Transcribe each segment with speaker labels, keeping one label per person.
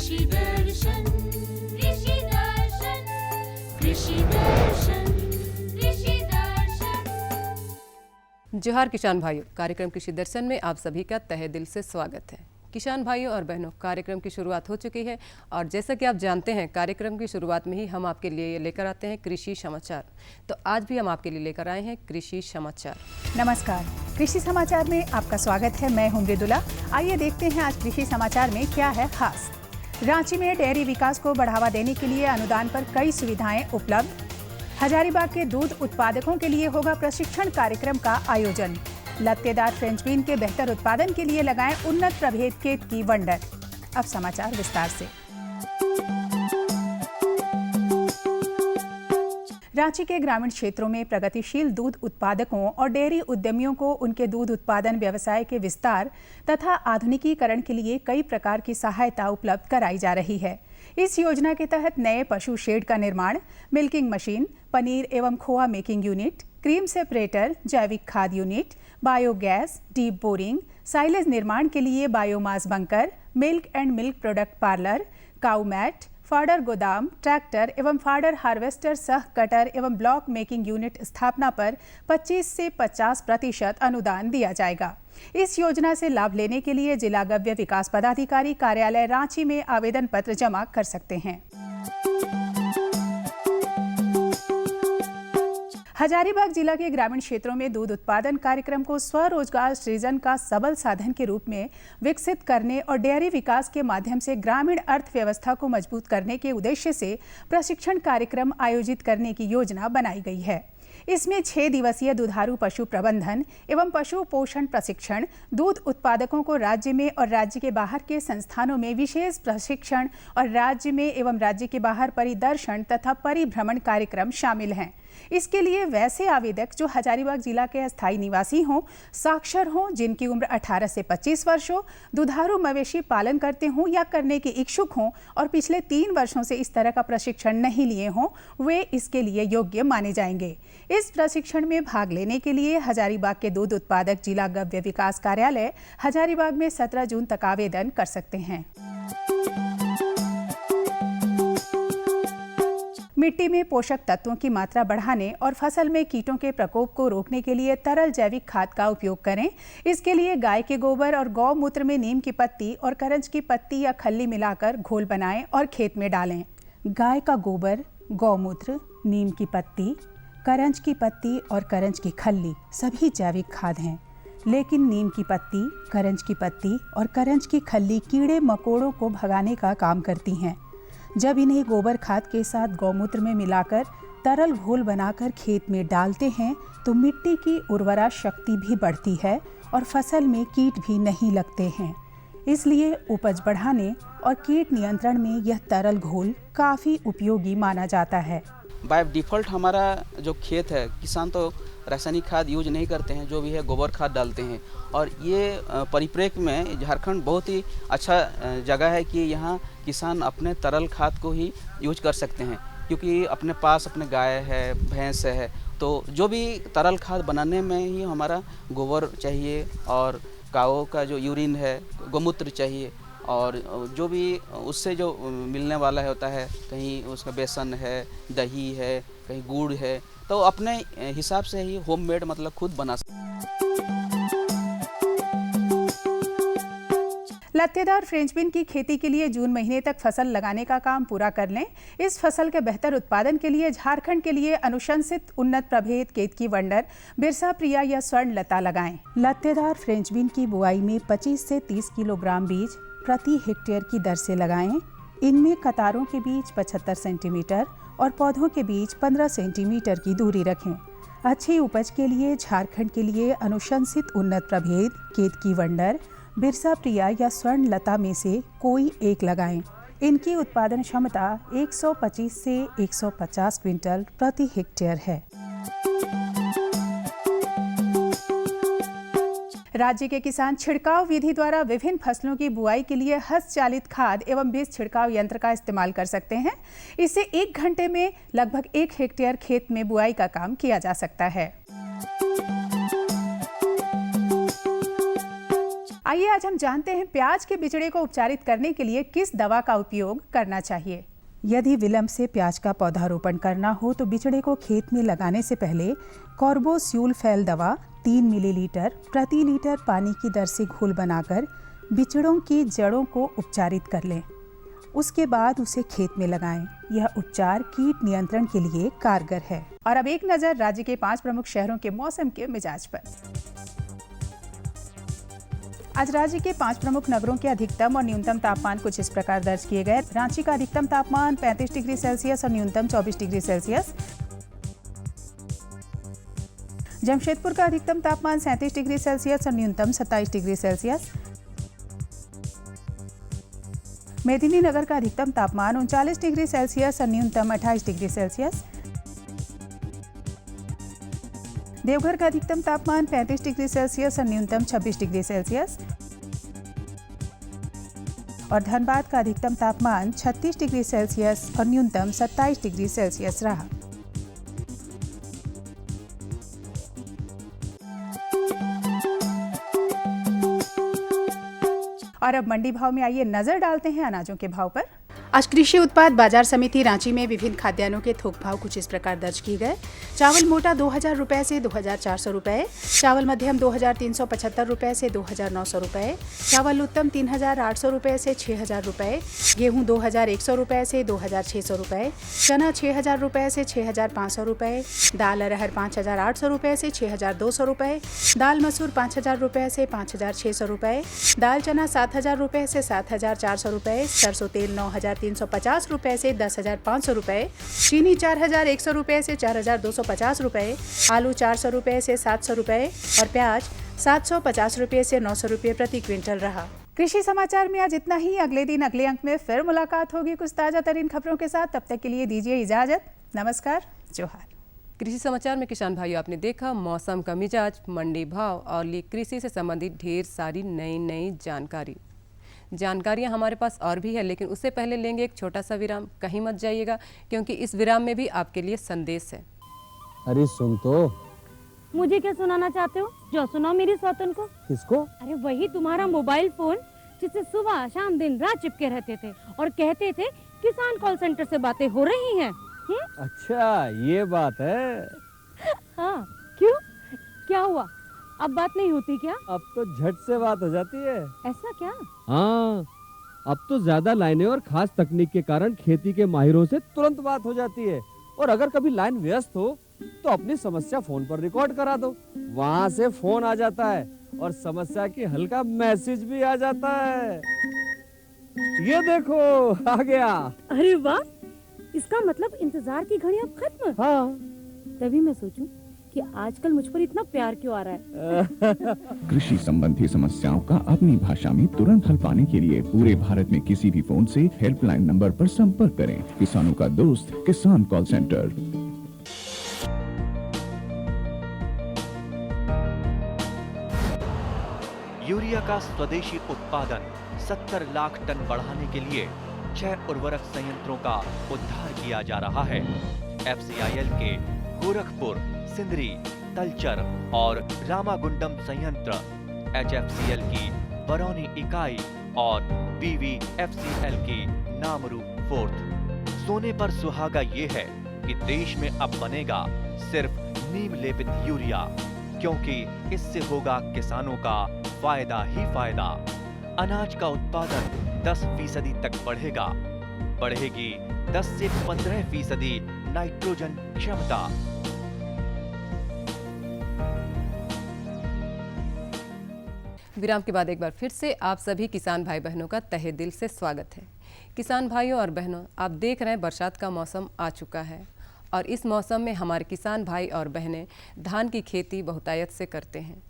Speaker 1: कृषि दर्शन, कृषि दर्शन, कृषि दर्शन, कृषि दर्शन। जोहार किसान भाइयों, कार्यक्रम कृषि दर्शन में आप सभी का तहे दिल से स्वागत है। किसान भाइयों और बहनों, कार्यक्रम की शुरुआत हो चुकी है और जैसा कि आप जानते हैं, कार्यक्रम की शुरुआत में ही हम आपके लिए लेकर आते हैं कृषि समाचार। तो आज भी हम आपके लिए लेकर आए हैं कृषि समाचार।
Speaker 2: नमस्कार, कृषि समाचार में आपका स्वागत है। मैं हूं मृदुला। आइए देखते हैं आज कृषि समाचार में क्या है खास। रांची में डेयरी विकास को बढ़ावा देने के लिए अनुदान पर कई सुविधाएं उपलब्ध। हजारीबाग के दूध उत्पादकों के लिए होगा प्रशिक्षण कार्यक्रम का आयोजन। लत्तेदार फ्रेंच बीन के बेहतर उत्पादन के लिए लगाएं उन्नत प्रभेद केत की वंडर। अब समाचार विस्तार से। रांची के ग्रामीण क्षेत्रों में प्रगतिशील दूध उत्पादकों और डेयरी उद्यमियों को उनके दूध उत्पादन व्यवसाय के विस्तार तथा आधुनिकीकरण के लिए कई प्रकार की सहायता उपलब्ध कराई जा रही है। इस योजना के तहत नए पशु शेड का निर्माण, मिल्किंग मशीन, पनीर एवं खोआ मेकिंग यूनिट, क्रीम सेपरेटर, जैविक खाद unit, biogas, deep boring, silage निर्माण के लिए biomass bunker, milk and milk product parlour, cow mat, fodder गोदाम, ट्रैक्टर एवं फाडर हार्वेस्टर सह कटर एवं ब्लॉक मेकिंग यूनिट स्थापना पर 25 से 50% अनुदान दिया जाएगा। इस योजना से लाभ लेने के लिए जिला गव्य विकास पदाधिकारी कार्यालय रांची में आवेदन पत्र जमा कर सकते हैं। हजारीबाग जिला के ग्रामीण क्षेत्रों में दूध उत्पादन कार्यक्रम को स्वरोजगार सृजन का सबल साधन के रूप में विकसित करने और डेयरी विकास के माध्यम से ग्रामीण अर्थव्यवस्था को मजबूत करने के उद्देश्य से प्रशिक्षण कार्यक्रम आयोजित करने की योजना बनाई गई है। इसमें 6 दिवसीय दुधारू पशु प्रबंधन एवं पशु पोषण प्रशिक्षण, दूध उत्पादकों को राज्य में और राज्य के बाहर के संस्थानों में विशेष प्रशिक्षण और राज्य में एवं राज्य के बाहर परिदर्शन तथा परिभ्रमण कार्यक्रम शामिल हैं। इसके लिए वैसे आवेदक जो हजारीबाग जिला के अस्थायी निवासी हों, साक्षर हों, जिनकी उम्र 18 से 25 वर्ष हो, दुधारू मवेशी पालन करते हों या करने के इच्छुक हों और पिछले 3 वर्षों से इस तरह का प्रशिक्षण नहीं लिए हों, वे इसके लिए योग्य माने जाएंगे। इस प्रशिक्षण में भाग लेने के लिए हजारीबाग के दूध उत्पादक जिला गव्य विकास कार्यालय हजारीबाग में 17 जून तक आवेदन कर सकते हैं। मिट्टी में पोषक तत्वों की मात्रा बढ़ाने और फसल में कीटों के प्रकोप को रोकने के लिए तरल जैविक खाद का उपयोग करें। इसके लिए गाय के गोबर और गौमूत्र में नीम की पत्ती और करंज की पत्ती या खल्ली मिलाकर घोल बनाएं और खेत में डालें। गाय का गोबर, गौमूत्र, नीम की पत्ती, करंज की पत्ती और करंज की खल्ली सभी जैविक खाद हैं, लेकिन नीम की पत्ती, करंज की पत्ती और करंज की खल्ली कीड़े मकोड़ों को भगाने का काम करती हैं। जब इन्हें गोबर खाद के साथ गौमूत्र में मिलाकर तरल घोल बनाकर खेत में डालते हैं तो मिट्टी की उर्वरा शक्ति भी बढ़ती है और फसल में कीट भी नहीं लगते हैं। इसलिए उपज बढ़ाने और कीट नियंत्रण में यह तरल घोल काफ़ी उपयोगी माना जाता है।
Speaker 3: बाय डिफ़ॉल्ट हमारा जो खेत है, किसान तो रासायनिक खाद यूज नहीं करते हैं, जो भी है गोबर खाद डालते हैं। और ये परिप्रेक्ष्य में झारखंड बहुत ही अच्छा जगह है कि यहाँ किसान अपने तरल खाद को ही यूज कर सकते हैं, क्योंकि अपने पास अपने गाय है, भैंस है, तो जो भी तरल खाद बनाने में ही हमारा गोबर चाहिए और काऊ का जो यूरिन है, गोमूत्र चाहिए और जो भी उससे जो मिलने वाला होता है, कहीं उसका बेसन है, दही है, कहीं गुड़ है, तो अपने हिसाब से ही होममेड मतलब खुद बना सकते।
Speaker 2: लत्तेदार फ्रेंच बीन की खेती के लिए जून महीने तक फसल लगाने का काम पूरा कर लें। इस फसल के बेहतर उत्पादन के लिए झारखंड के लिए अनुशंसित उन्नत प्रभेद केत की वंडर, बिरसा प्रिया या स्वर्ण लता लगाएं। लत्तेदार फ्रेंच बीन की बुआई में 25 से 30 किलोग्राम बीज प्रति हेक्टेयर की दर से लगाएं। इनमें कतारों के बीच 75 सेंटीमीटर और पौधों के बीच 15 सेंटीमीटर की दूरी रखें। अच्छी उपज के लिए झारखंड के लिए अनुशंसित उन्नत प्रभेद केत की वंडर, बिरसा प्रिया या स्वर्ण लता में से कोई एक लगाएं। इनकी उत्पादन क्षमता 125 से 150 क्विंटल प्रति हेक्टेयर है। राज्य के किसान छिड़काव विधि द्वारा विभिन्न फसलों की बुआई के लिए हस्तचालित खाद एवं बीज छिड़काव यंत्र का इस्तेमाल कर सकते हैं। इससे 1 घंटे में लगभग 1 हेक्टेयर खेत में बुआई का काम किया जा सकता है। आइए आज हम जानते हैं प्याज के बिचड़े को उपचारित करने के लिए किस दवा का उपयोग करना चाहिए। यदि विलंब से प्याज का पौधारोपण करना हो तो बिचड़े को खेत में लगाने से पहले कार्बोस्यूलफेल दवा 3 मिलीलीटर प्रति लीटर पानी की दर से घोल बनाकर बिचड़ों की जड़ों को उपचारित कर लें। उसके बाद उसे खेत में लगाएं। यह उपचार कीट नियंत्रण के लिए कारगर है। और अब एक नज़र राज्य के 5 प्रमुख शहरों के मौसम के मिजाज पर। आज राज्य के 5 प्रमुख नगरों के अधिकतम और न्यूनतम तापमान कुछ इस प्रकार दर्ज किए गए। रांची का अधिकतम तापमान 35 डिग्री सेल्सियस और न्यूनतम 24 डिग्री सेल्सियस। जमशेदपुर का अधिकतम तापमान 37 डिग्री सेल्सियस और न्यूनतम 27 डिग्री सेल्सियस। मेदिनीनगर का अधिकतम तापमान 39 डिग्री सेल्सियस और न्यूनतम 28 डिग्री सेल्सियस। देवघर का अधिकतम तापमान 35 डिग्री सेल्सियस और न्यूनतम 26 डिग्री सेल्सियस। और धनबाद का अधिकतम तापमान 36 डिग्री सेल्सियस और न्यूनतम 27 डिग्री सेल्सियस रहा। और अब मंडी भाव में आइए नजर डालते हैं अनाजों के भाव पर। आज कृषि उत्पाद बाजार समिति रांची में विभिन्न खाद्यान्नों के थोक भाव कुछ इस प्रकार दर्ज किए गए। चावल मोटा 2000 रुपए से 2400 रुपए, चावल मध्यम 2375 रुपए से 2900 रुपए, चावल उत्तम 3800 रुपए से 6000 रुपए, गेहूं 2100 रुपए से 2600 रुपए, चना 6000 रुपए से 6500 रुपए, दाल अरहर 5800 रुपए से 6200 रुपए, दाल मसूर 5000 रुपए से 5600 रुपए, दाल चना 7000 रुपए से 7400 रुपए, सरसों तेल 9350 रुपए से 10500 रुपए, चीनी 4100 रुपए से 4250 रुपए, आलू 400 रुपए से 700 रुपए और प्याज 750 रुपए से 900 रुपए प्रति क्विंटल रहा। कृषि समाचार में आज इतना ही। अगले दिन अगले अंक में फिर मुलाकात होगी कुछ ताजा तरीन खबरों के साथ। तब तक के लिए दीजिए इजाजत। नमस्कार, जोहार।
Speaker 1: कृषि समाचार में किसान भाइयों आपने देखा मौसम का मिजाज, मंडी भाव और कृषि से संबंधित ढेर सारी नई जानकारियां हमारे पास और भी है, लेकिन उससे पहले लेंगे एक छोटा सा विराम। कहीं मत जाइएगा क्योंकि इस विराम में भी आपके लिए संदेश है।
Speaker 4: अरे सुन तो।
Speaker 5: मुझे क्या सुनाना चाहते हो? जो सुनाओ मेरी सौतन को।
Speaker 4: किसको?
Speaker 5: अरे वही तुम्हारा मोबाइल फोन जिससे सुबह शाम दिन रात चिपके रहते थे और कहते थे किसान कॉल सेंटर से बातें हो रही हैं।
Speaker 4: अच्छा ये बात है।
Speaker 5: हाँ क्यों, क्या हुआ? अब बात नहीं होती क्या?
Speaker 4: अब तो झट से बात हो जाती है।
Speaker 5: ऐसा क्या?
Speaker 4: हाँ, अब तो ज्यादा लाइनें और खास तकनीक के कारण खेती के माहिरों से तुरंत बात हो जाती है। और अगर कभी लाइन व्यस्त हो तो अपनी समस्या फोन पर रिकॉर्ड करा दो, वहाँ से फोन आ जाता है और समस्या की हल का मैसेज भी आ जाता है। ये देखो आ गया।
Speaker 5: अरे वाह, इसका मतलब इंतजार की घड़ी अब खत्म।
Speaker 4: हाँ,
Speaker 5: तभी मैं सोचूं कि आजकल मुझ पर इतना प्यार क्यों आ रहा है।
Speaker 6: कृषि संबंधी समस्याओं का अपनी भाषा में तुरंत हल पाने के लिए पूरे भारत में किसी भी फोन से हेल्पलाइन नंबर पर संपर्क करें। किसानों का दोस्त किसान कॉल सेंटर।
Speaker 7: यूरिया का स्वदेशी उत्पादन 70 लाख टन बढ़ाने के लिए 6 उर्वरक संयंत्रों का उद्धार किया जा रहा है। FCIL के गोरखपुर, सिंदरी, तलचर और रामागुंडम संयंत्र, HFCL की बरौनी इकाई और BVFCL की नामरू फोर्थ। सोने पर सुहागा ये है कि देश में अब बनेगा सिर्फ नीम लेपित यूरिया, क्योंकि इससे होगा किसानों का फायदा ही फायदा। अनाज का उत्पादन 10% तक बढ़ेगा। बढ़ेगी 10 से 15% नाइट्रोजन क्षमता।
Speaker 1: विराम के बाद एक बार फिर से आप सभी किसान भाई बहनों का तहे दिल से स्वागत है। किसान भाइयों और बहनों, आप देख रहे हैं बरसात का मौसम आ चुका है और इस मौसम में हमारे किसान भाई और बहनें धान की खेती बहुतायत से करते हैं।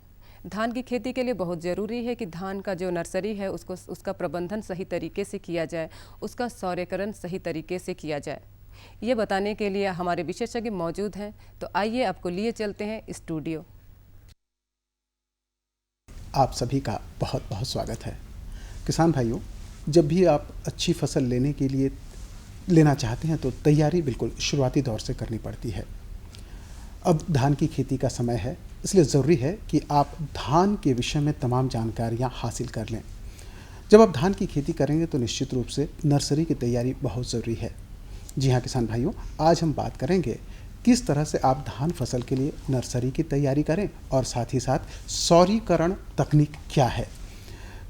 Speaker 1: धान की खेती के लिए बहुत ज़रूरी है कि धान का जो नर्सरी है उसका प्रबंधन सही तरीके से किया जाए, उसका सौर्यकरण सही तरीके से किया जाए। ये बताने के लिए हमारे विशेषज्ञ मौजूद हैं, तो आइए आपको लिए चलते हैं स्टूडियो।
Speaker 8: आप सभी का बहुत बहुत स्वागत है। किसान भाइयों, जब भी आप अच्छी फसल लेने के लिए लेना चाहते हैं तो तैयारी बिल्कुल शुरुआती दौर से करनी पड़ती है। अब धान की खेती का समय है इसलिए ज़रूरी है कि आप धान के विषय में तमाम जानकारियाँ हासिल कर लें। जब आप धान की खेती करेंगे तो निश्चित रूप से नर्सरी की तैयारी बहुत ज़रूरी है। जी हाँ किसान भाइयों, आज हम बात करेंगे किस तरह से आप धान फसल के लिए नर्सरी की तैयारी करें और साथ ही साथ सौरीकरण तकनीक क्या है।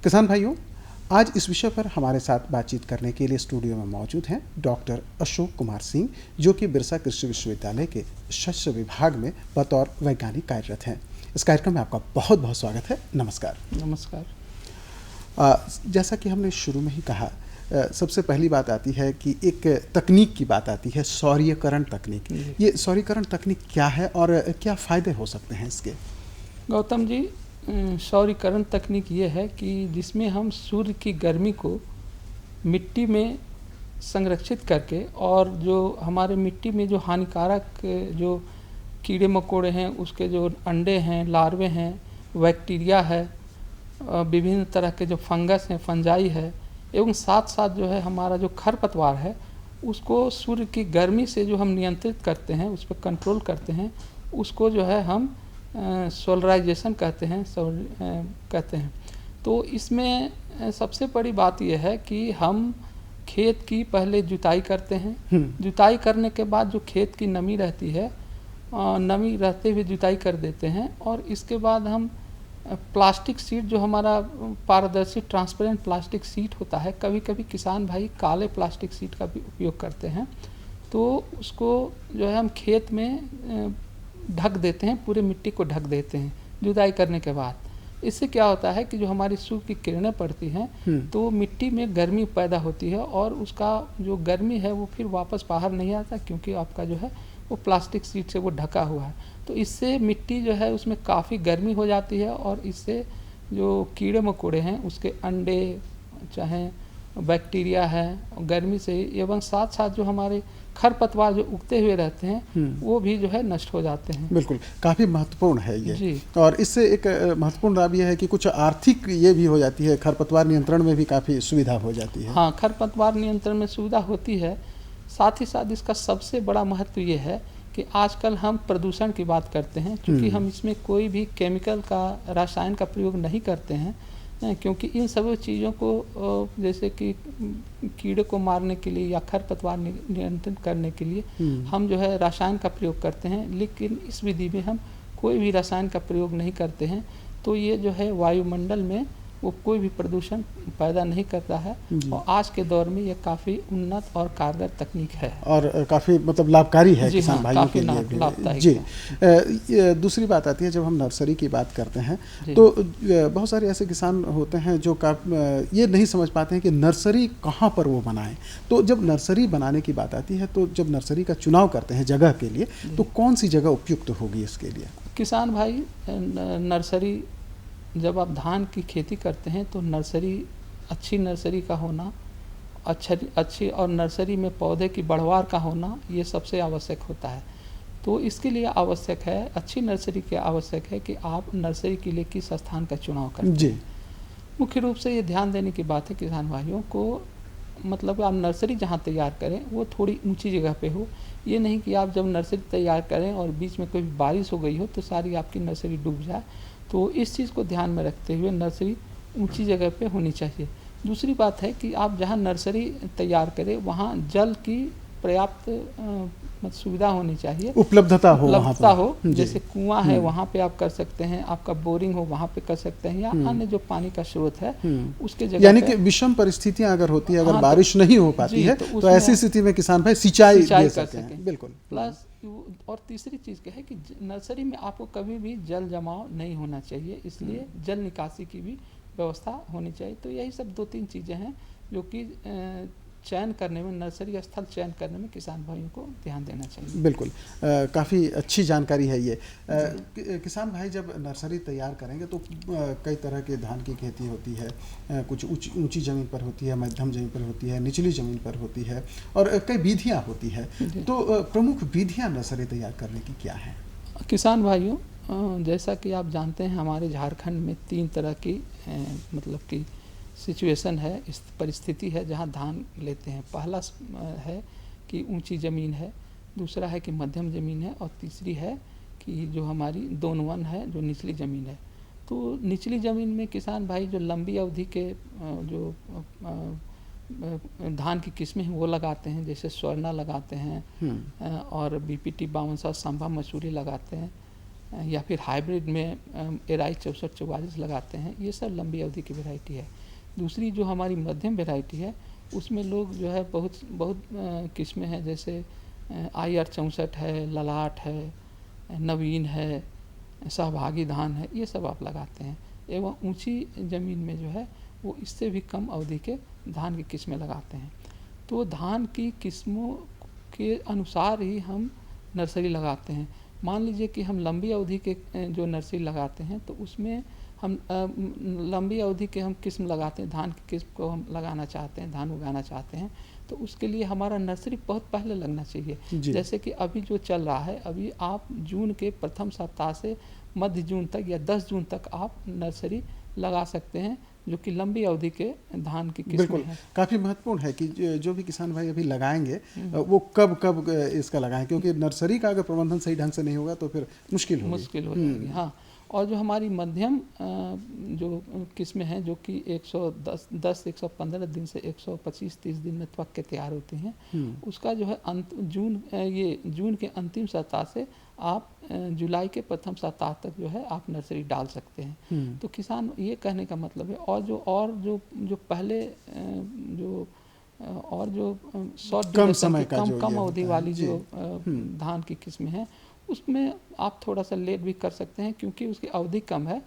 Speaker 8: किसान भाइयों, आज इस विषय पर हमारे साथ बातचीत करने के लिए स्टूडियो में मौजूद हैं डॉक्टर अशोक कुमार सिंह, जो कि बिरसा कृषि विश्वविद्यालय के शस्य विभाग में बतौर वैज्ञानिक कार्यरत हैं। इस कार्यक्रम में आपका बहुत बहुत स्वागत है। नमस्कार।
Speaker 9: नमस्कार।
Speaker 8: जैसा कि हमने शुरू में ही कहा, सबसे पहली बात आती है कि एक तकनीक की बात आती है, सौरीकरण तकनीक। ये सौरीकरण तकनीक क्या है और क्या फ़ायदे हो सकते हैं इसके?
Speaker 9: गौतम जी, सौरीकरण तकनीक ये है कि जिसमें हम सूर्य की गर्मी को मिट्टी में संरक्षित करके और जो हमारे मिट्टी में जो हानिकारक जो कीड़े मकोड़े हैं, उसके जो अंडे हैं, लार्वे हैं, बैक्टीरिया है, विभिन्न तरह के जो फंगस हैं, फंजाई है, एवं साथ साथ जो है हमारा जो खरपतवार है, उसको सूर्य की गर्मी से जो हम नियंत्रित करते हैं, उस पर कंट्रोल करते हैं, उसको जो है हम सोलराइजेशन कहते हैं। तो इसमें सबसे बड़ी बात यह है कि हम खेत की पहले जुताई करते हैं। जुताई करने के बाद जो खेत की नमी रहती है, नमी रहते हुए जुताई कर देते हैं और इसके बाद हम प्लास्टिक सीट, जो हमारा पारदर्शी ट्रांसपेरेंट प्लास्टिक सीट होता है, कभी कभी किसान भाई काले प्लास्टिक सीट का भी उपयोग करते हैं, तो उसको जो है हम खेत में ढक देते हैं, पूरे मिट्टी को ढक देते हैं जुताई करने के बाद। इससे क्या होता है कि जो हमारी सूर्य की किरणें पड़ती हैं तो मिट्टी में गर्मी पैदा होती है और उसका जो गर्मी है वो फिर वापस बाहर नहीं आता, क्योंकि आपका जो है वो प्लास्टिक सीट से वो ढका हुआ है। तो इससे मिट्टी जो है उसमें काफ़ी गर्मी हो जाती है और इससे जो कीड़े मकोड़े हैं उसके अंडे चाहे बैक्टीरिया है, गर्मी से एवं साथ साथ जो हमारे खरपतवार जो उगते हुए रहते हैं वो भी जो है नष्ट हो जाते हैं।
Speaker 8: बिल्कुल, काफ़ी महत्वपूर्ण है ये
Speaker 9: जी।
Speaker 8: और इससे एक महत्वपूर्ण लाभ ये है कि कुछ आर्थिक ये भी हो जाती है, खरपतवार नियंत्रण में भी काफ़ी सुविधा हो जाती है।
Speaker 9: हाँ, खरपतवार नियंत्रण में सुविधा होती है। साथ ही साथ इसका सबसे बड़ा महत्व ये है कि आजकल हम प्रदूषण की बात करते हैं, क्योंकि हम इसमें कोई भी केमिकल का, रसायन का प्रयोग नहीं करते हैं, क्योंकि इन सब चीज़ों को जैसे कि कीड़े को मारने के लिए या खरपतवार नियंत्रित करने के लिए हम जो है रसायन का प्रयोग करते हैं, लेकिन इस विधि में हम कोई भी रसायन का प्रयोग नहीं करते हैं। तो ये जो है वायुमंडल में वो कोई भी प्रदूषण पैदा नहीं करता है और आज के दौर में ये काफ़ी उन्नत और कारगर तकनीक है और
Speaker 8: काफ़ी मतलब लाभकारी है किसान
Speaker 9: हाँ,
Speaker 8: भाइयों के लिए
Speaker 9: लाभदायक
Speaker 8: जी। दूसरी बात आती है, जब हम नर्सरी की बात करते हैं तो बहुत सारे ऐसे किसान होते हैं जो ये नहीं समझ पाते हैं कि नर्सरी कहाँ पर वो बनाएं। तो जब नर्सरी बनाने की बात आती है, तो जब नर्सरी का चुनाव करते हैं जगह के लिए, तो कौन सी जगह उपयुक्त होगी इसके लिए?
Speaker 9: किसान भाई, नर्सरी जब आप धान की खेती करते हैं तो नर्सरी, अच्छी नर्सरी का होना, अच्छी और नर्सरी में पौधे की बढ़वार का होना, ये सबसे आवश्यक होता है। तो इसके लिए आवश्यक है, अच्छी नर्सरी के आवश्यक है कि आप नर्सरी के लिए किस स्थान का चुनाव करें।
Speaker 8: जी।
Speaker 9: मुख्य रूप से ये ध्यान देने की बात है किसान भाइयों को, मतलब आप नर्सरी जहाँ तैयार करें वो थोड़ी ऊंची जगह पे हो। ये नहीं कि आप जब नर्सरी तैयार करें और बीच में कोई बारिश हो गई हो तो सारी आपकी नर्सरी डूब जाए। तो इस चीज़ को ध्यान में रखते हुए नर्सरी ऊंची जगह पे होनी चाहिए। दूसरी बात है कि आप जहाँ नर्सरी तैयार करें वहाँ जल की पर्याप्त सुविधा होनी चाहिए,
Speaker 8: उपलब्धता हो,
Speaker 9: जैसे कुआं है वहाँ पे आप कर सकते हैं, आपका बोरिंग हो वहाँ पे कर सकते हैं, या अन्य जो पानी का स्रोत है उसके जगह,
Speaker 8: यानी कि विषम परिस्थितियां अगर होती है, अगर बारिश नहीं हो पाती है तो ऐसी स्थिति में किसान भाई सिंचाई कर सकें। बिल्कुल।
Speaker 9: प्लस और तीसरी चीज़ क्या है कि नर्सरी में आपको कभी भी जल जमाव नहीं होना चाहिए, इसलिए जल निकासी की भी व्यवस्था होनी चाहिए। तो यही सब 2-3 चीज़ें हैं जो कि चयन करने में, नर्सरी स्थल चयन करने में किसान भाइयों को ध्यान देना चाहिए।
Speaker 8: बिल्कुल, काफ़ी अच्छी जानकारी है ये। किसान भाई जब नर्सरी तैयार करेंगे तो कई तरह के धान की खेती होती है, कुछ ऊंची ज़मीन पर होती है, मध्यम ज़मीन पर होती है, निचली ज़मीन पर होती है और कई विधियाँ होती है। तो प्रमुख विधियाँ नर्सरी तैयार करने की क्या हैं?
Speaker 9: किसान भाइयों, जैसा कि आप जानते हैं हमारे झारखंड में 3 तरह की मतलब कि सिचुएशन है, इस परिस्थिति है जहाँ धान लेते हैं। पहला है कि ऊंची ज़मीन है, दूसरा है कि मध्यम ज़मीन है और तीसरी है कि जो हमारी दोन वन है, जो निचली ज़मीन है, तो निचली ज़मीन में किसान भाई जो लंबी अवधि के जो धान की किस्में हैं वो लगाते हैं, जैसे स्वर्णा लगाते हैं और BPT 52 संभा मसूरी लगाते हैं, या फिर हाइब्रिड में एराई 6444 लगाते हैं। ये सब लंबी अवधि की वैरायटी है। दूसरी जो हमारी मध्यम वैरायटी है उसमें लोग जो है बहुत किस्में हैं, जैसे IR 64 है, ललाट है, नवीन है, सहभागी धान है, ये सब आप लगाते हैं। एवं ऊंची ज़मीन में जो है वो इससे भी कम अवधि के धान की किस्में लगाते हैं। तो धान की किस्मों के अनुसार ही हम नर्सरी लगाते हैं। मान लीजिए कि हम लंबी अवधि के जो नर्सरी लगाते हैं तो उसमें हम लंबी अवधि के हम किस्म लगाते हैं, धान की किस्म को हम लगाना चाहते हैं, धान उगाना चाहते हैं, तो उसके लिए हमारा नर्सरी बहुत पहले लगना चाहिए। जैसे कि अभी जो चल रहा है, अभी आप जून के प्रथम सप्ताह से मध्य जून तक या 10 जून तक आप नर्सरी लगा सकते हैं, जो कि लंबी अवधि के धान की किस्में हैं।
Speaker 8: काफ़ी महत्वपूर्ण है कि जो भी किसान भाई अभी लगाएंगे वो कब इसका लगाएं, क्योंकि नर्सरी का अगर प्रबंधन सही ढंग से नहीं होगा तो फिर मुश्किल हो
Speaker 9: जाएगी। हाँ, और जो हमारी मध्यम जो किस्में हैं, जो कि 115 दिन से 125-30 दिन में पक के तैयार होती हैं, उसका जो है जून के अंतिम सप्ताह से आप जुलाई के प्रथम सप्ताह तक जो है आप नर्सरी डाल सकते हैं। तो किसान, ये कहने का मतलब है, और जो पहले जो शॉर्ट कम अवधि वाली जो धान की किस्में हैं, उसमें आप थोड़ा सा लेट भी कर सकते हैं, क्योंकि उसकी अवधि कम है,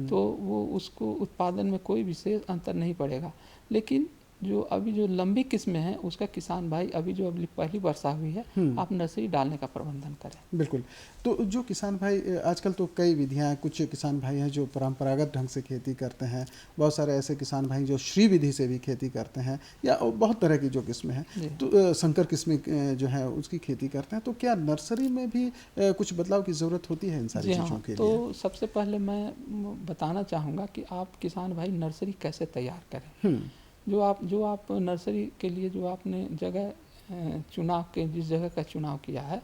Speaker 9: तो वो उसको उत्पादन में कोई विशेष अंतर नहीं पड़ेगा। लेकिन जो अभी जो लंबी किस्में हैं उसका किसान भाई अभी जो अगली पहली वर्षा हुई है, आप नर्सरी डालने का प्रबंधन करें।
Speaker 8: बिल्कुल। तो जो किसान भाई, आजकल तो कई विधियां, कुछ किसान भाई हैं जो परंपरागत ढंग से खेती करते हैं, बहुत सारे ऐसे किसान भाई जो श्री विधि से भी खेती करते हैं, या बहुत तरह की जो किस्में हैं, तो संकर किस्में जो है उसकी खेती करते हैं। तो क्या नर्सरी में भी कुछ बदलाव की ज़रूरत होती है इन सारी चीज़ों के लिए?
Speaker 9: तो सबसे पहले मैं बताना चाहूँगा कि आप किसान भाई नर्सरी कैसे तैयार करें। जो आप नर्सरी के लिए जो आपने जगह जिस जगह का चुनाव किया है,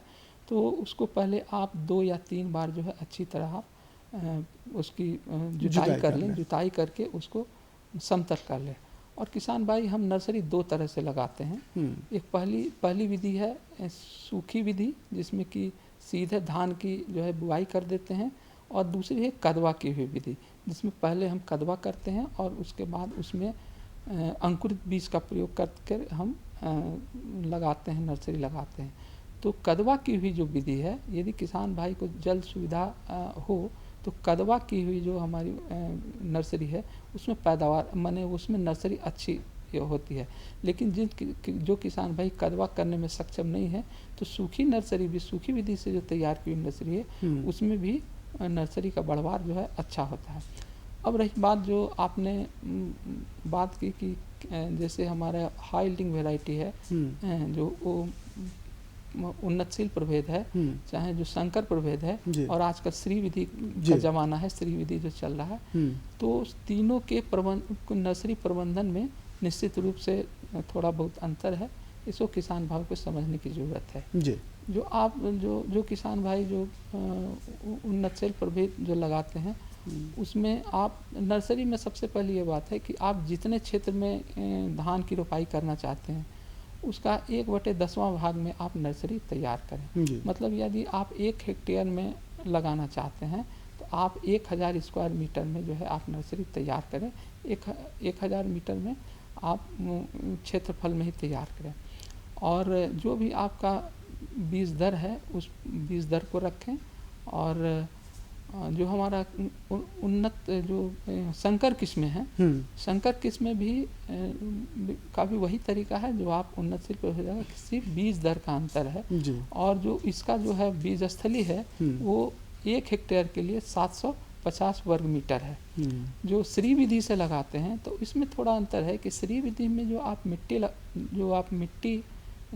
Speaker 9: तो उसको पहले आप 2 या 3 बार जो है अच्छी तरह उसकी जुताई कर लें, जुताई करके उसको समतल कर लें। और किसान भाई, हम नर्सरी 2 तरह से लगाते हैं। एक पहली विधि है सूखी विधि, जिसमें कि सीधे धान की जो है बुआई कर देते हैं, और दूसरी है कदवा की हुई विधि, जिसमें पहले हम कदवा करते हैं और उसके बाद उसमें अंकुरित बीज का प्रयोग करके हम लगाते हैं, नर्सरी लगाते हैं। तो कदवा की हुई जो विधि है, यदि किसान भाई को जल्द सुविधा हो तो कदवा की हुई जो हमारी नर्सरी है उसमें पैदावार माने उसमें नर्सरी अच्छी होती है। लेकिन जो किसान भाई कदवा करने में सक्षम नहीं है, तो सूखी नर्सरी भी, सूखी विधि से जो तैयार की हुई नर्सरी है, उसमें भी नर्सरी का बढ़वार जो है अच्छा होता है। अब रही बात जो आपने बात की कि जैसे हमारा हाई यील्डिंग वैरायटी है, जो उन्नतशील प्रभेद है, चाहे जो संकर प्रभेद है, और आजकल श्री विधि का जमाना है, श्री विधि जो चल रहा है, तो तीनों के नर्सरी प्रबंधन में निश्चित रूप से थोड़ा बहुत अंतर है। इसको किसान भाई को समझने की ज़रूरत है। जो किसान भाई जो उन्नतशील प्रभेद जो लगाते हैं, उसमें आप नर्सरी में सबसे पहले ये बात है कि आप जितने क्षेत्र में धान की रोपाई करना चाहते हैं, उसका 1/10वां भाग में आप नर्सरी तैयार करें। मतलब यदि आप 1 हेक्टेयर में लगाना चाहते हैं, तो आप 1000 स्क्वायर मीटर में जो है आप नर्सरी तैयार करें। 1000 मीटर में आप क्षेत्रफल में ही तैयार करें, और जो भी आपका बीज दर है उस बीज दर को रखें। और जो हमारा उन्नत जो संकर किस्में हैं, संकर किस्में भी का भी वही तरीका है जो आप उन्नतशील पर हो जाएगा, सिर्फ बीज दर का अंतर है। और जो इसका जो है बीज स्थली है, वो 1 हेक्टेयर के लिए 750 वर्ग मीटर है। जो श्री विधि से लगाते हैं तो इसमें थोड़ा अंतर है कि श्री विधि में जो आप मिट्टी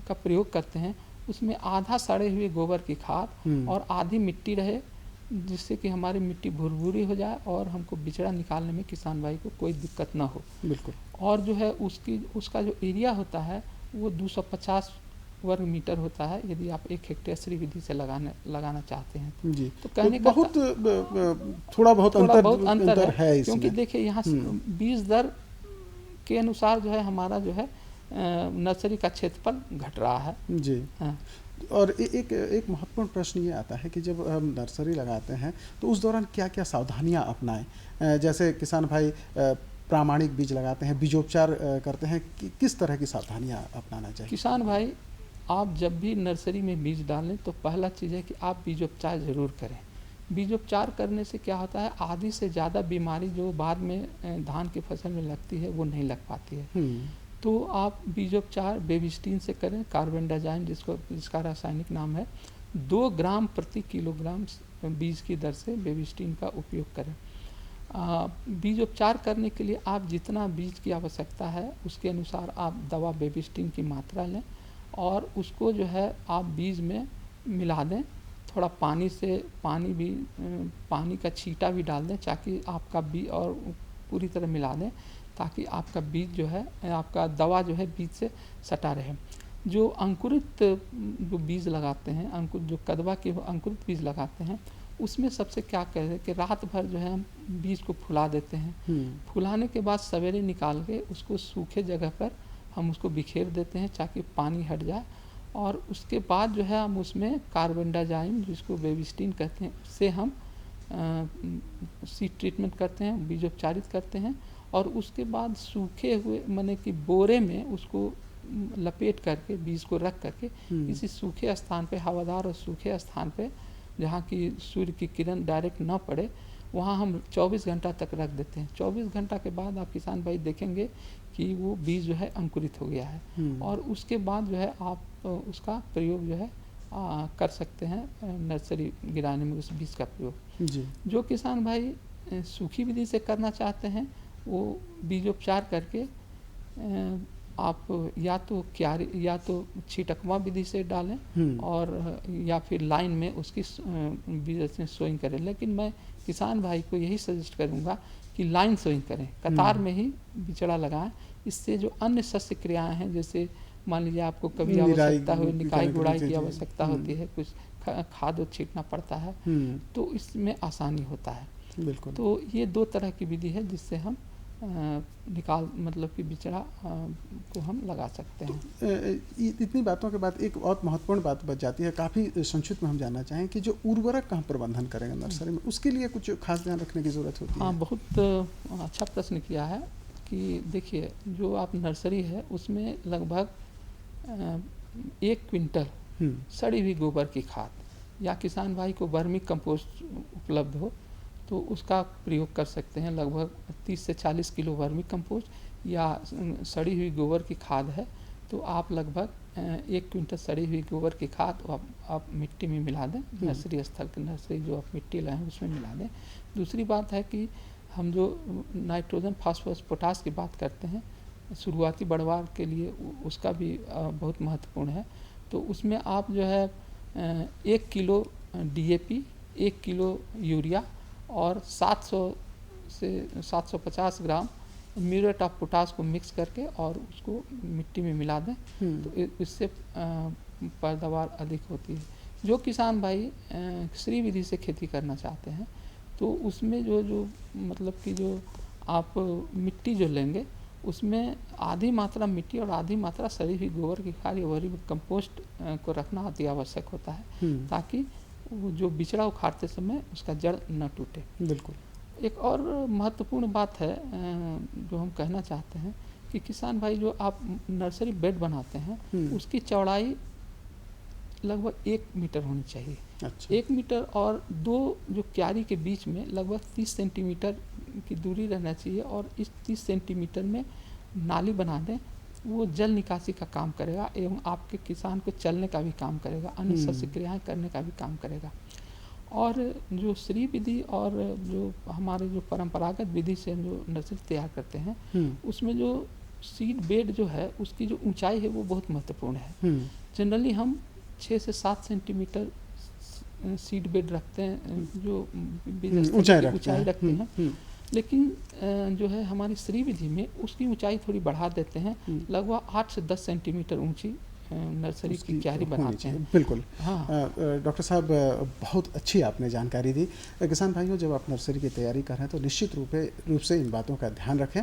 Speaker 9: का प्रयोग करते हैं, उसमें आधा सड़े हुए गोबर की खाद और आधी मिट्टी रहे, जिससे कि हमारी मिट्टी भुरभुरी हो जाए और हमको बिचड़ा निकालने में किसान भाई को कोई दिक्कत ना हो।
Speaker 8: बिल्कुल।
Speaker 9: और जो है उसका जो एरिया होता है वो 250 वर्ग मीटर होता है यदि आप 1 हेक्टेयर श्री विधि से लगाना चाहते हैं।
Speaker 8: जी,
Speaker 9: तो कहने
Speaker 8: तो
Speaker 9: का
Speaker 8: बहुत थोड़ा बहुत अंतर है इसमें।
Speaker 9: क्योंकि देखिए यहाँ बीज दर के अनुसार जो है हमारा जो है नर्सरी का क्षेत्रफल घट रहा है।
Speaker 8: जी
Speaker 9: हाँ।
Speaker 8: और एक महत्वपूर्ण प्रश्न ये आता है कि जब हम नर्सरी लगाते हैं तो उस दौरान क्या क्या सावधानियां अपनाएं। जैसे किसान भाई प्रामाणिक बीज लगाते हैं, बीजोपचार करते हैं, किस तरह की सावधानियां अपनाना चाहिए?
Speaker 9: किसान भाई आप जब भी नर्सरी में बीज डालें तो पहला चीज़ है कि आप बीजोपचार ज़रूर करें। बीजोपचार करने से क्या होता है, आधी से ज़्यादा बीमारी जो बाद में धान की फसल में लगती है वो नहीं लग पाती है। तो आप बीजोपचार बेबिस्टीन से करें, कार्बेंडाजाइम जिसका रासायनिक नाम है, 2 ग्राम प्रति किलोग्राम बीज की दर से बेबिस्टीन का उपयोग करें। बीजोपचार करने के लिए आप जितना बीज की आवश्यकता है उसके अनुसार आप दवा बेबिस्टीन की मात्रा लें और उसको जो है आप बीज में मिला दें। थोड़ा पानी का छींटा भी डाल दें ताकि आपका बीज और पूरी तरह मिला दें ताकि आपका बीज जो है, आपका दवा जो है बीज से सटा रहे। जो अंकुरित जो बीज लगाते हैं, जो कदवा के अंकुरित बीज लगाते हैं, उसमें सबसे क्या करें कि रात भर जो है हम बीज को फुला देते हैं। फुलाने के बाद सवेरे निकाल के उसको सूखे जगह पर हम उसको बिखेर देते हैं ताकि पानी हट जाए और उसके बाद जो है हम उसमें कार्बेंडाजाइम जिसको बेबिस्टीन कहते हैं उससे हम सीड ट्रीटमेंट करते हैं, बीजोपचारित करते हैं और उसके बाद सूखे हुए माने कि बोरे में उसको लपेट करके बीज को रख करके किसी सूखे स्थान पे, हवादार और सूखे स्थान पे जहाँ की सूर्य की किरण डायरेक्ट ना पड़े, वहाँ हम 24 घंटा तक रख देते हैं। 24 घंटा के बाद आप किसान भाई देखेंगे कि वो बीज जो है अंकुरित हो गया है और उसके बाद जो है आप उसका प्रयोग जो है कर सकते हैं नर्सरी गिराने में उस बीज का प्रयोग।
Speaker 8: जी।
Speaker 9: जो किसान भाई सूखी विधि से करना चाहते हैं वो बीजोपचार करके आप या तो क्यारी या तो छिटकवा विधि से डालें और या फिर लाइन में उसकी बीज से सोइंग करें। लेकिन मैं किसान भाई को यही सजेस्ट करूंगा कि लाइन सोइंग करें, कतार में ही बिचड़ा लगाएं। इससे जो अन्य शस्य क्रियाएं हैं, जैसे मान लीजिए आपको कभी आवश्यकता हो, निकाई गुड़ाई की आवश्यकता होती है, कुछ खाद छींटना पड़ता है, तो इसमें आसानी होता है।
Speaker 8: बिल्कुल।
Speaker 9: तो ये 2 तरह की विधि है जिससे हम मतलब कि बिचड़ा को हम लगा सकते हैं।
Speaker 8: तो इतनी बातों के बाद एक बहुत महत्वपूर्ण बात बच जाती है, काफ़ी संक्षिप्त में हम जानना चाहें कि जो उर्वरक का प्रबंधन करेंगे नर्सरी में, उसके लिए कुछ खास ध्यान रखने की ज़रूरत होती है?
Speaker 9: हाँ, बहुत अच्छा प्रश्न किया है कि देखिए जो आप नर्सरी है उसमें लगभग 1 क्विंटल सड़ी हुई गोबर की खाद या किसान भाई को वर्मी कंपोस्ट उपलब्ध हो तो उसका प्रयोग कर सकते हैं। लगभग 30 से 40 किलो वर्मी कंपोस्ट या सड़ी हुई गोबर की खाद है तो आप लगभग 1 क्विंटल सड़ी हुई गोबर की खाद आप मिट्टी में मिला दें। नर्सरी स्थल के नर्सरी जो आप मिट्टी लाएँ उसमें मिला दें। दूसरी बात है कि हम जो नाइट्रोजन, फास्फोरस, पोटास की बात करते हैं शुरुआती बढ़वार के लिए, उसका भी बहुत महत्वपूर्ण है। तो उसमें आप जो है 1 किलो DAP, 1 किलो यूरिया और 700 से 750 ग्राम म्यूरेट ऑफ पोटास को मिक्स करके और उसको मिट्टी में मिला दें तो इससे पैदावार अधिक होती है। जो किसान भाई श्री विधि से खेती करना चाहते हैं तो उसमें जो मतलब कि जो आप मिट्टी जो लेंगे उसमें आधी मात्रा मिट्टी और आधी मात्रा सड़ी हुई गोबर की खाद या वर्मी कंपोस्ट को रखना अति आवश्यक होता है ताकि वो जो बिचड़ा उखाड़ते समय उसका जड़ न टूटे।
Speaker 8: बिल्कुल।
Speaker 9: एक और महत्वपूर्ण बात है जो हम कहना चाहते हैं कि किसान भाई जो आप नर्सरी बेड बनाते हैं उसकी चौड़ाई लगभग 1 मीटर होनी चाहिए।
Speaker 8: अच्छा।
Speaker 9: 1 मीटर और 2 जो क्यारी के बीच में लगभग 30 सेंटीमीटर की दूरी रहना चाहिए और इस 30 सेंटीमीटर में नाली बना दें। वो जल निकासी का काम करेगा एवं आपके किसान को चलने का भी काम करेगा, अन्य शस्य क्रियाएँ करने का भी काम करेगा। और जो श्री विधि और जो हमारे जो परंपरागत विधि से हम जो नर्सरी तैयार करते हैं उसमें जो सीड बेड जो है उसकी जो ऊंचाई है वो बहुत महत्वपूर्ण है। जनरली हम 6 से 7 सेंटीमीटर सीड बेड रखते हैं जो ऊंचाई रखते हैं। लेकिन जो है हमारी श्री विधि में उसकी ऊंचाई थोड़ी बढ़ा देते हैं, लगभग 8 से 10 सेंटीमीटर ऊंची नर्सरी की क्यारी
Speaker 8: होनी
Speaker 9: बनाते
Speaker 8: चाहिए।
Speaker 9: हैं।
Speaker 8: बिल्कुल।
Speaker 9: हाँ।
Speaker 8: डॉक्टर साहब बहुत अच्छी आपने जानकारी दी। किसान भाइयों, जब आप नर्सरी की तैयारी कर रहे हैं तो निश्चित रूप से इन बातों का ध्यान रखें।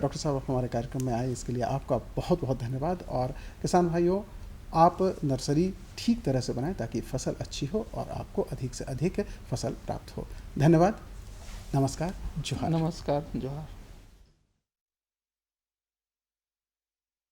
Speaker 8: डॉक्टर साहब, आप हमारे कार्यक्रम में आए, इसके लिए आपका बहुत बहुत धन्यवाद। और किसान भाइयों, आप नर्सरी ठीक तरह से बनाएं ताकि फसल अच्छी हो और आपको अधिक से अधिक फसल प्राप्त हो। धन्यवाद, नमस्कार, जोहार।
Speaker 9: नमस्कार, जोहार।